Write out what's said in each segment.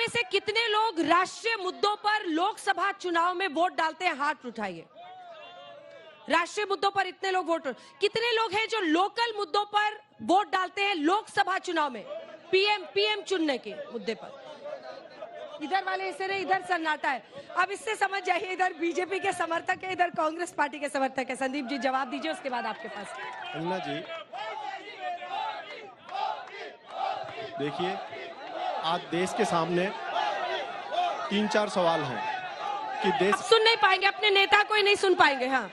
में से कितने लोग राष्ट्रीय मुद्दों पर लोकसभा चुनाव में वोट डालते हैं? हाथ उठाइए। राष्ट्रीय मुद्दों पर इतने लोग वोट, कितने लोग हैं जो लोकल मुद्दों पर वोट डालते हैं लोकसभा चुनाव में, पीएम चुनने के मुद्दे पर? इधर वाले हिस्से ने, इधर सन्नाटा है। अब इससे समझ जाइए, इधर बीजेपी के समर्थक है, इधर कांग्रेस पार्टी के समर्थक है। संदीप जी जवाब दीजिए, उसके बाद आपके पास। अन्ना जी देखिए, आज देश के सामने 3-4 सवाल हैं कि देश सुन नहीं पाएंगे, अपने नेता को ही नहीं सुन पाएंगे। हाँ,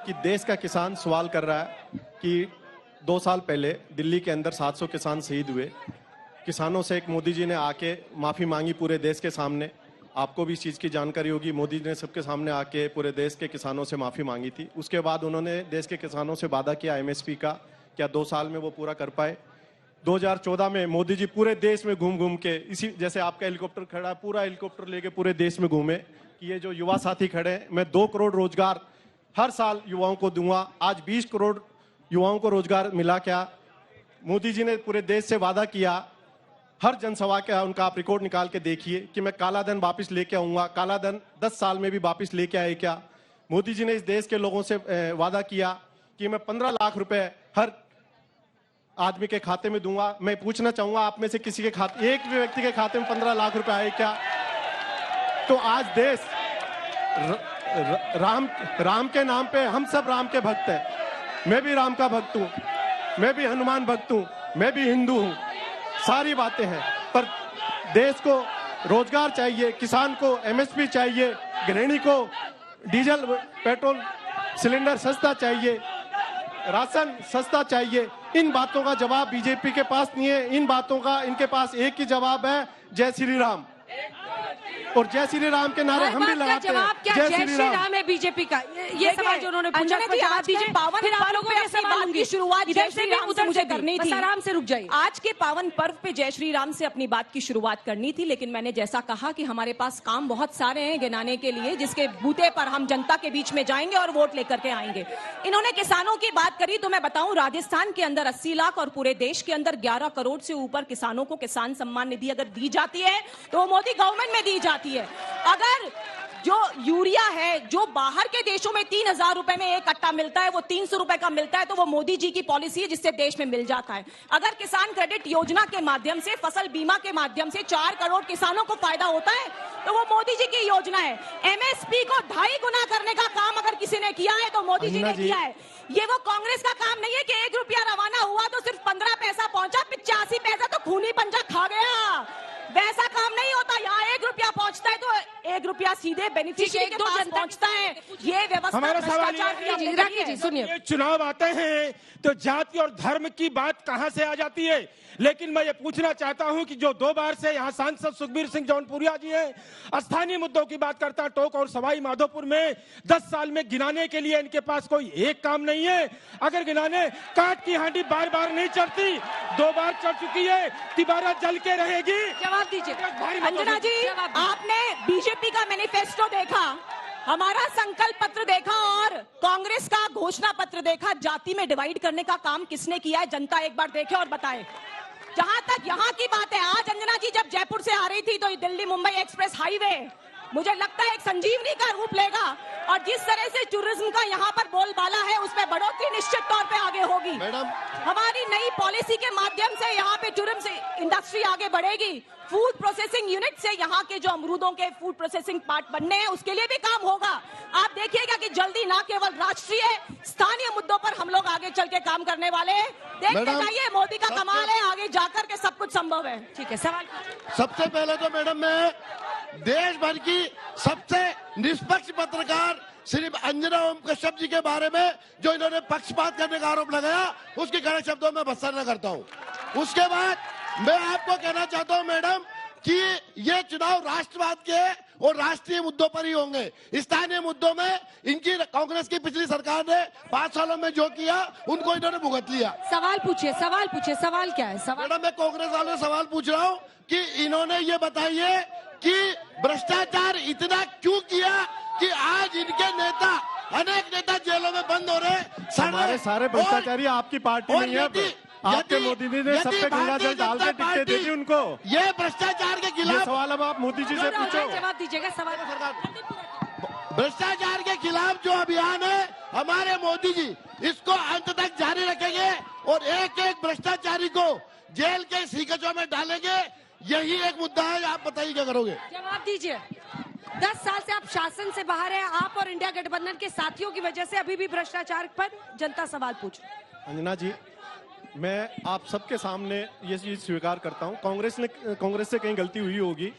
कि देश का किसान सवाल कर रहा है कि 2 साल पहले दिल्ली के अंदर 700 किसान शहीद हुए। किसानों से एक मोदी जी ने आके माफी मांगी पूरे देश के सामने। आपको भी इस चीज की जानकारी होगी, मोदी जी ने सबके सामने आके पूरे देश के किसानों से माफी मांगी थी। उसके बाद उन्होंने देश के किसानों से वादा किया एमएसपी का, क्या 2 साल में वो पूरा कर पाए? 2014 में मोदी जी पूरे देश में घूम घूम के, इसी जैसे आपका हेलीकॉप्टर खड़ा है, पूरा हेलीकॉप्टर लेके पूरे देश में घूमे कि ये जो युवा साथी खड़े हैं, मैं 2 करोड़ रोजगार हर साल युवाओं को दूंगा। आज 20 करोड़ युवाओं को रोजगार मिला क्या? मोदी जी ने पूरे देश से वादा किया, हर जनसभा का उनका आप रिकॉर्ड निकाल के देखिए कि मैं काला धन वापस लेके आऊंगा। काला धन 10 साल में भी वापस लेके आए क्या? मोदी जी ने इस देश के लोगों से वादा किया कि मैं 15 लाख रुपए हर आदमी के खाते में दूंगा। मैं पूछना चाहूंगा, आप में से किसी के खाते, एक भी व्यक्ति के खाते में 15 लाख रुपए आए क्या? तो आज देश राम के नाम पे, हम सब राम के भक्त हैं। मैं भी राम का भक्त हूं, मैं भी हनुमान भक्त हूं, मैं भी हिंदू हूं, सारी बातें हैं। पर देश को रोजगार चाहिए, किसान को एमएसपी चाहिए, गृहिणी को डीजल पेट्रोल सिलेंडर सस्ता चाहिए, राशन सस्ता चाहिए। इन बातों का जवाब बीजेपी के पास नहीं है। इन बातों का इनके पास एक ही जवाब है, जय श्री राम। और जय श्री राम के नारे हम भी लगाते हैं। जय श्री राम है बीजेपी का। ये सवाल जो उन्होंने पूछा, फिर आप लोगों के सवाल की शुरुआत जय श्री राम से मुझे करनी थी। आराम से रुक जाइए। आज के पावन पर्व पे जय श्री राम से अपनी बात की शुरुआत करनी थी, लेकिन मैंने जैसा कहा कि हमारे पास काम बहुत सारे हैं गिनाने के लिए, जिसके बूते पर हम जनता के बीच में जाएंगे और वोट लेकर के आएंगे। इन्होंने किसानों की बात करी, तो मैं बताऊं, राजस्थान के अंदर 80 लाख और पूरे देश के अंदर 11 करोड़ से ऊपर किसानों को किसान सम्मान निधि अगर दी जाती है तो वो मोदी गवर्नमेंट में दी जाती है। अगर जो यूरिया है जो बाहर के देशों में 3000 रुपए में एक कट्टा मिलता है, वो 300 रुपए का मिलता है, तो वो मोदी जी की पॉलिसी है जिससे देश में मिल जाता है। अगर किसान क्रेडिट योजना के माध्यम से, फसल बीमा के माध्यम से 4 करोड़ किसानों को फायदा होता है, तो वो मोदी जी की योजना है। एमएसपी को 2.5 गुना करने का काम अगर किसी ने किया है तो मोदी जी ने किया है। ये वो कांग्रेस का काम नहीं है कि 1 रुपया रवाना हुआ तो सिर्फ 15 पैसा पहुंचा, 85 पैसा तो खूनी पंजा खा गया। वैसा काम नहीं होता। यहाँ 1 रुपया पहुंचता है तो 1 रुपया सीधे बेनिफिशियरी के पास पहुंचता है। ये व्यवस्था हमारा सवाल ये है, सुनिए, चुनाव आते हैं तो जाति और धर्म की बात कहां से आ जाती है? लेकिन मैं ये पूछना चाहता हूं कि जो 2 बार से यहाँ सांसद सुखबीर सिंह जौनपुरिया जी हैं, स्थानीय मुद्दों की बात करता है, टोंक और सवाई माधोपुर में 10 साल में गिनाने के लिए इनके पास कोई एक काम नहीं है। अगर गिनाने, काट की हांडी बार बार नहीं चढ़ती, 2 बार चढ़ चुकी है, तिबारा जल के रहेगी। जवाब दीजिए। अंजना जी, आपने बीजेपी का मैनिफेस्टो देखा, हमारा संकल्प पत्र देखा और कांग्रेस का घोषणा पत्र देखा। जाति में डिवाइड करने का काम किसने किया है? जनता एक बार देखे और बताए। जहां तक यहाँ की बात है, आज अंजना जी जब जयपुर से आ रही थी तो दिल्ली मुंबई एक्सप्रेस हाईवे मुझे लगता है एक संजीवनी का रूप लेगा, और जिस तरह से टूरिज्म का यहाँ पर बोलबाला है उसमें बढ़ोतरी निश्चित तौर पे आगे होगी। मैडम, हमारी नई पॉलिसी के माध्यम से यहाँ पे टूरिज्म इंडस्ट्री आगे बढ़ेगी। फूड प्रोसेसिंग यूनिट से यहाँ के जो अमरूदों के फूड प्रोसेसिंग पार्ट बनने हैं उसके लिए भी काम होगा। आप देखिएगा कि जल्दी ना केवल राष्ट्रीय, स्थानीय मुद्दों पर हम लोग आगे चल के काम करने वाले हैं। देखते जाइए, मोदी का कमाल है, आगे जाकर के सब कुछ संभव है। ठीक है, सवाल। सबसे पहले तो मैडम मैं देश भर की सबसे निष्पक्ष पत्रकार श्री अंजना ओम कश्यप जी के बारे में जो इन्होंने पक्षपात करने का आरोप लगाया, उसके कड़े शब्दों में भर्त्सना करता हूं। उसके बाद मैं आपको कहना चाहता हूं मैडम कि ये चुनाव राष्ट्रवाद के और राष्ट्रीय मुद्दों पर ही होंगे। स्थानीय मुद्दों में इनकी कांग्रेस की पिछली सरकार ने 5 सालों में जो किया उनको इन्होंने भुगत लिया। सवाल पूछिए, सवाल पूछिए, सवाल क्या है? सवाल मैडम, मैं कांग्रेस वालों से सवाल पूछ रहा हूँ कि इन्होंने ये बताइए कि भ्रष्टाचार इतना क्यों किया कि आज इनके नेता, अनेक नेता जेलों में बंद हो रहे। हमारे सारे भ्रष्टाचारी आपकी पार्टी में है। आपके मोदी ने सब पे गंगा जल डाल के टिकटें दी थी उनको। ये भ्रष्टाचार के खिलाफ मोदी जी से पूछो। जवाब दीजिएगा सवाल। भ्रष्टाचार के खिलाफ जो अभियान है हमारे मोदी जी इसको अंत तक जारी रखेंगे और एक एक भ्रष्टाचारी को जेल के सीकचों में डालेंगे। यही एक मुद्दा है। आप बताइए क्या करोगे? जवाब दीजिए। 10 साल से आप शासन से बाहर हैं। आप और इंडिया गठबंधन के साथियों की वजह से अभी भी भ्रष्टाचार पर जनता सवाल पूछ रही है। अंजना जी, मैं आप सबके सामने ये चीज स्वीकार करता हूं, कांग्रेस से कहीं गलती हुई होगी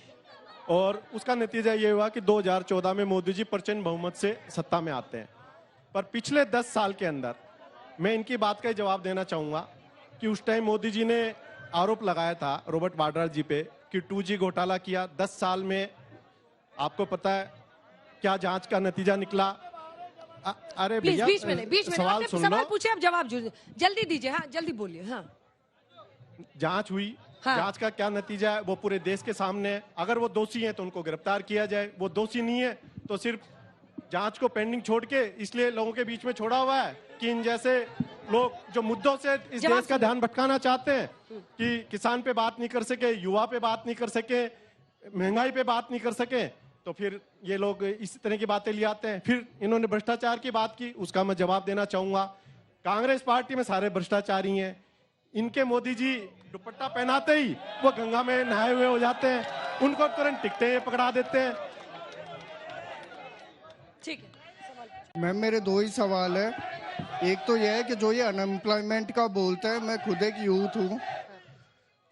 और उसका नतीजा ये हुआ कि 2014 में मोदी जी प्रचंड बहुमत से सत्ता में आते हैं। पर पिछले 10 साल के अंदर मैं इनकी बात का जवाब देना चाहूंगा कि उस टाइम मोदी जी ने आरोप लगाया था रॉबर्ट वाड्रा जी पे कि 2G घोटाला किया। 10 साल में आपको पता है क्या जांच का नतीजा निकला? अरे भैया, बीच में सवाल सुन लो। सवाल पूछे, अब जवाब जल्दी दीजिए। हाँ जल्दी बोलिए। हाँ, जांच हुई। हाँ। जांच का क्या नतीजा है वो पूरे देश के सामने है। अगर वो दोषी हैं तो उनको गिरफ्तार किया जाए, वो दोषी नहीं है तो सिर्फ जांच को पेंडिंग छोड़ के इसलिए लोगों के बीच में छोड़ा हुआ है कि इन जैसे लोग जो मुद्दों से इस देश का ध्यान भटकाना चाहते हैं कि किसान पे बात नहीं कर सके, युवा पे बात नहीं कर सके, महंगाई पे बात नहीं कर सके, तो फिर ये लोग इस तरह की बातें ले आते हैं। फिर इन्होंने भ्रष्टाचार की बात की, उसका मैं जवाब देना चाहूंगा। कांग्रेस पार्टी में सारे भ्रष्टाचारी हैं। इनके मोदी जी दुपट्टा पहनाते ही वो गंगा में नहाए हुए हो जाते हैं, उनको तुरंत टिकटें पकड़ा देते हैं। ठीक है। मैम, मेरे 2 ही सवाल है। एक तो यह है कि जो ये अनएम्प्लॉयमेंट का बोलता है, मैं खुद एक यूथ हूँ,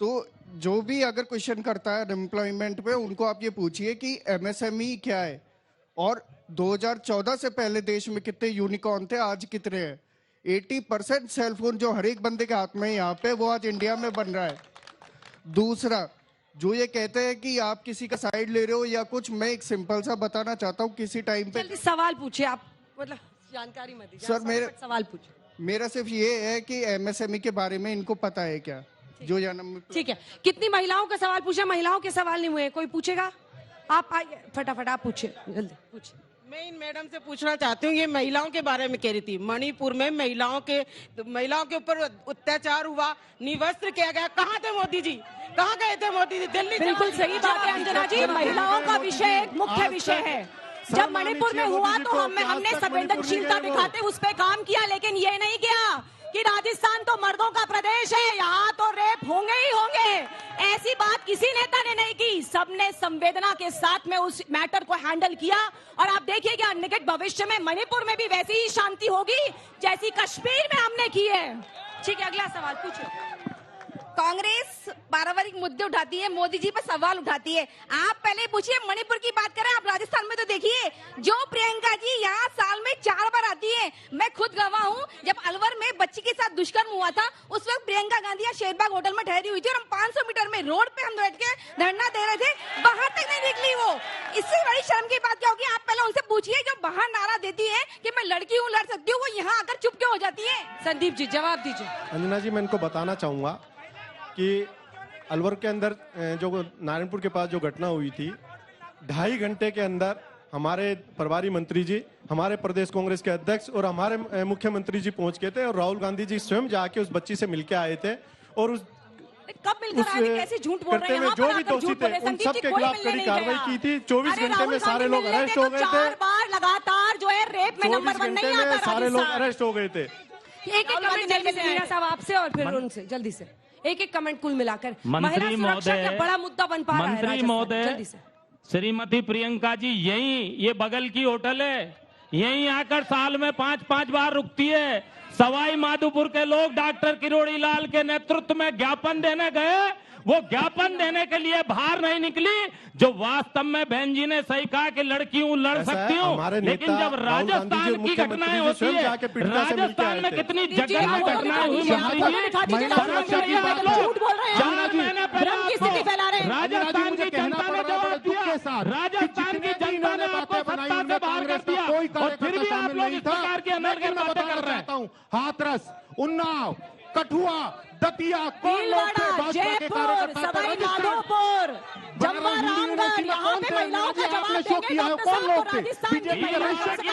तो जो भी अगर क्वेश्चन करता है अनएम्प्लॉयमेंट पे, उनको आप ये पूछिए कि MSME क्या है और 2014 से पहले देश में कितने यूनिकॉर्न थे, आज कितने हैं। 80% सेलफोन जो हर एक बंदे के हाथ में यहाँ पे, वो आज इंडिया में बन रहा है। दूसरा, जो ये कहते हैं कि आप किसी का साइड ले रहे हो या कुछ, मैं एक सिंपल सा बताना चाहता हूँ। किसी टाइम पे जल्दी सवाल पूछिए आप, मतलब जानकारी मत दीजिए। सर, मेरे सवाल पूछिए। मेरा सिर्फ ये है कि MSME के बारे में इनको पता है क्या, जो या ठीक है। कितनी महिलाओं का सवाल पूछा? महिलाओं के सवाल नहीं हुए, कोई पूछेगा? आप आइए, फटाफट आप पूछिए, जल्दी पूछिए। मैं इन मैडम से पूछना चाहती हूँ, ये महिलाओं के बारे में कह रही थी। मणिपुर में महिलाओं के ऊपर अत्याचार हुआ, निवस्त्र किया गया। कहाँ थे मोदी जी? कहाँ गए थे मोदी जी? दिल्ली। बिल्कुल सही बात है अंजना जी, महिलाओं का विषय एक मुख्य विषय है। जब मणिपुर में हुआ तो हमने संवेदनशीलता दिखाते उस पर काम किया, लेकिन ये नहीं किया कि राजस्थान तो मर्दों का प्रदेश है, यहाँ तो रेप होंगे ही होंगे। ऐसी बात किसी नेता ने नहीं की। सबने संवेदना के साथ में उस मैटर को हैंडल किया और आप देखिएगा निकट भविष्य में मणिपुर में भी वैसी ही शांति होगी जैसी कश्मीर में हमने की है। ठीक है, अगला सवाल पूछिए। कांग्रेस पारिवारिक मुद्दे उठाती है, मोदी जी पर सवाल उठाती है। आप पहले पूछिए, मणिपुर की बात करें, आप राजस्थान में तो देखिए, जो प्रियंका जी यहाँ साल में 4 बार आती है। मैं खुद गवाह हूँ, जब अलवर में बच्ची के साथ दुष्कर्म हुआ था, उस वक्त प्रियंका गांधी यहाँ शेरबाग होटल में ठहरी हुई थी और हम 500 मीटर में रोड पे हम बैठ के धरना दे रहे थे, बाहर तक नहीं निकली वो। इससे बड़ी शर्म की बात क्या होगी? आप पहले उनसे पूछिए, जो बाहर नारा देती है कि मैं लड़की हूँ, लड़ सकती हूँ, वो यहाँ आकर चुप क्यों हो जाती है? संदीप जी जवाब दीजिए। अंजना जी, मैं इनको बताना चाहूंगा कि अलवर के अंदर जो नारायणपुर के पास जो घटना हुई थी, 2.5 घंटे के अंदर हमारे प्रभारी मंत्री जी, हमारे प्रदेश कांग्रेस के अध्यक्ष और हमारे मुख्यमंत्री जी पहुंच गए थे और राहुल गांधी जी स्वयं जाके उस बच्ची से मिलके आए थे और उस कब मिलकर आए थे? कैसे झूठ बोल रहे हैं? में जो भी दोषी थे उन सब के खिलाफ कड़ी कार्रवाई की थी। 24 घंटे में सारे लोग अरेस्ट हो गए थे। 4 बार लगातार जो है रेप में नंबर 1 नहीं आता। सारे लोग अरेस्ट हो गए थे। एक कमेंट जल्दी से मीरा साहब आपसे और फिर उनसे जल्दी से एक कमेंट कुल मिलाकर। मंत्री महोदय, बड़ा मुद्दा बन पा रहा है। मंत्री महोदय, श्रीमती प्रियंका जी ये बगल की होटल है, यहीं आकर साल में 5-5 बार रुकती है। सवाई माधोपुर के लोग डॉक्टर किरोड़ी लाल के नेतृत्व में ज्ञापन देने गए, वो ज्ञापन देने के लिए बाहर नहीं निकली। जो वास्तव में बहन जी ने सही कहा कि लड़की हूँ, लड़ सकती हूँ, लेकिन जब राजस्थान की घटनाएं होती है, राजस्थान में कितनी जघन्य घटनाएं हुई, राजस्थान की जनता ने जवाब दिया, राजस्थान की जनता ने आपको सत्ता से बाहर कर दिया और फिर भी आप लोग इस प्रकार की अनर्गल बातें कर रहे हैं। हाथरस, उन्नाव, कठुआ, दतिया, जयपुर, सवाई माधोपुर, जम्मा रामगढ़, अगर यहाँ पे महिलाओं का जवाब देंगे डॉक्टर साहब तो राजस्थान की महिलाओं से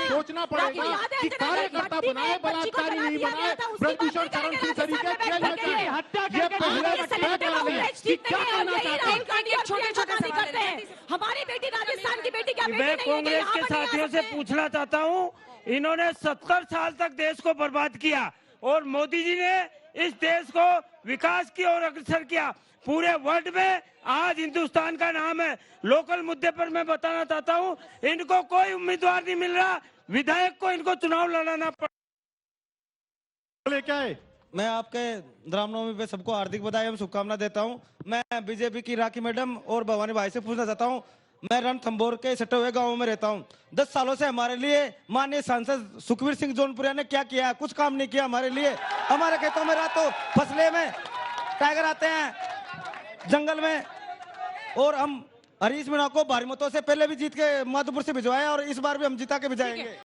सोचना पड़ेगा कि कार्यकर्ता बनाए बलात्कारी नहीं बनाए। ब्रजभूषण शरण सिंह तरीके छोटे-छोटे करते हैं। हमारी बेटी राजस्थान की बेटी क्या मैं कांग्रेस के साथियों से पूछना चाहता हूं, इन्होंने 70 साल तक देश को बर्बाद किया और मोदी जी ने इस देश को विकास की ओर अग्रसर किया। पूरे वर्ल्ड में आज हिंदुस्तान का नाम है। लोकल मुद्दे पर मैं बताना चाहता हूं, इनको कोई उम्मीदवार नहीं मिल रहा, विधायक को इनको चुनाव लड़ाना पड़ा। क्या है? मैं आपके रामनवमी पे सबको हार्दिक बधाई एवं शुभकामना देता हूं। मैं बीजेपी की राखी मैडम और भवानी भाई से पूछना चाहता हूं, मैं रणथंभौर के सटे हुए गांव में रहता हूं। 10 सालों से हमारे लिए माननीय सांसद सुखबीर सिंह जौनपुरिया ने क्या किया? कुछ काम नहीं किया हमारे लिए। हमारे खेतों में रातों फसले में टाइगर आते हैं, जंगल में, और हम हरीश मीणा को भारी मतों से पहले भी जीत के माधोपुर से भिजवाया और इस बार भी हम जीता के भिजाएंगे।